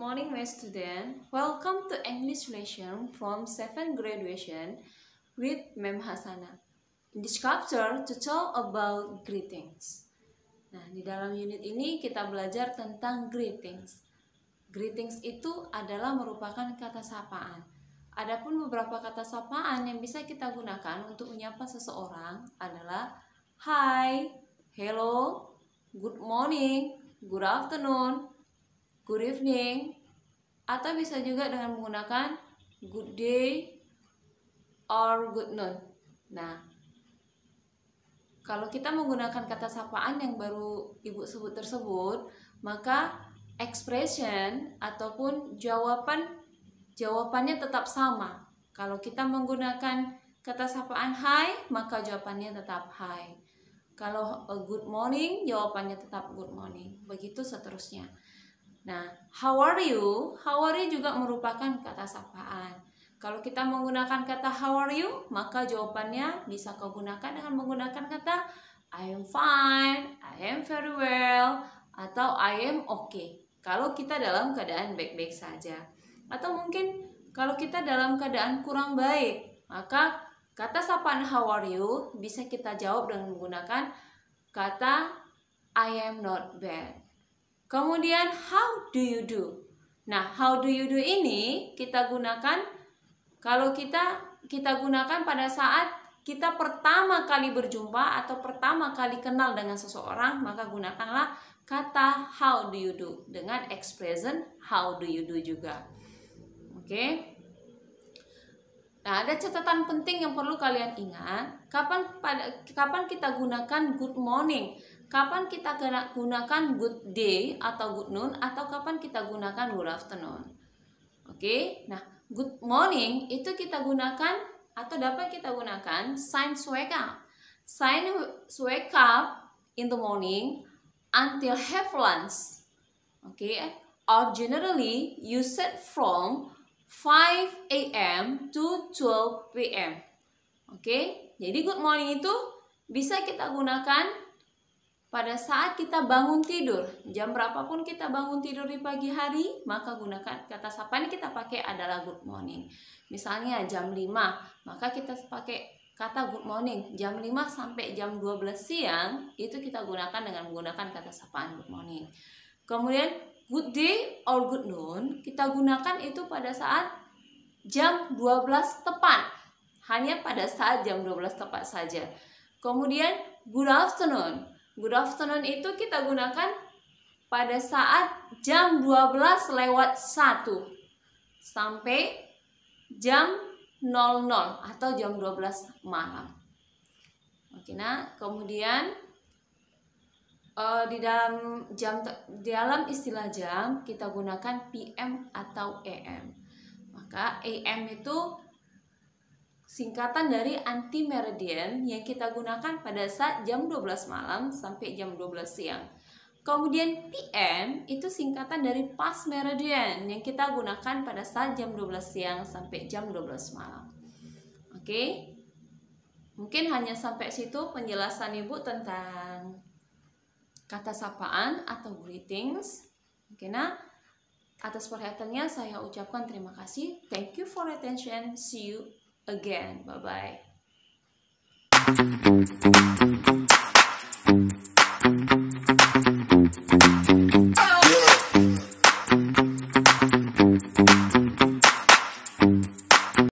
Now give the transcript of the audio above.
morning, my student. Welcome to English lesson from 7th graduation with Mem Hasana. In this chapter, to talk about greetings. Nah, di dalam unit ini kita belajar tentang greetings. Greetings itu adalah merupakan kata sapaan. Adapun beberapa kata sapaan yang bisa kita gunakan untuk menyapa seseorang adalah hi, hello, good morning, good afternoon, good evening, atau bisa juga dengan menggunakan good day or good noon. Nah, kalau kita menggunakan kata sapaan yang baru Ibu sebut tersebut, maka expression ataupun jawabannya tetap sama. Kalau kita menggunakan kata sapaan hi, maka jawabannya tetap hi. Kalau good morning, jawabannya tetap good morning. Begitu seterusnya. Nah, how are you? How are you juga merupakan kata sapaan. Kalau kita menggunakan kata how are you, maka jawabannya bisa kau gunakan dengan menggunakan kata I am fine, I am very well, atau I am okay. Kalau kita dalam keadaan baik-baik saja. Atau mungkin kalau kita dalam keadaan kurang baik, maka kata sapaan how are you bisa kita jawab dengan menggunakan kata I am not bad. Kemudian how do you do? Nah, how do you do ini kita gunakan kalau kita gunakan pada saat kita pertama kali berjumpa atau pertama kali kenal dengan seseorang, maka gunakanlah kata how do you do dengan expression how do you do juga. Oke. Nah, ada catatan penting yang perlu kalian ingat. Kapan kita gunakan good morning? Kapan kita gunakan good day atau good noon, atau kapan kita gunakan good afternoon? Oke, nah good morning itu kita gunakan atau dapat kita gunakan signs wake up. Signs wake up in the morning until have lunch. Okay, or generally used from 5 a.m. to 12 p.m. Oke, jadi good morning itu bisa kita gunakan pada saat kita bangun tidur. Jam berapapun kita bangun tidur di pagi hari, maka gunakan kata sapaan kita pakai adalah good morning. Misalnya jam 5, maka kita pakai kata good morning. Jam 5 sampai jam 12 siang, itu kita gunakan dengan menggunakan kata sapaan good morning. Kemudian good day or good noon, kita gunakan itu pada saat jam 12 tepat. Hanya pada saat jam 12 tepat saja. Kemudian good afternoon. Good afternoon itu kita gunakan pada saat jam 12 lewat 1 sampai jam 00 atau jam 12 malam. Oke, nah kemudian di dalam istilah jam kita gunakan PM atau AM. Maka AM itu singkatan dari anti-meridian yang kita gunakan pada saat jam 12 malam sampai jam 12 siang. Kemudian PM itu singkatan dari past meridian yang kita gunakan pada saat jam 12 siang sampai jam 12 malam. Oke. Mungkin hanya sampai situ penjelasan Ibu tentang kata sapaan atau greetings. Oke, nah atas perhatiannya saya ucapkan terima kasih. Thank you for attention. See you again. Bye-bye.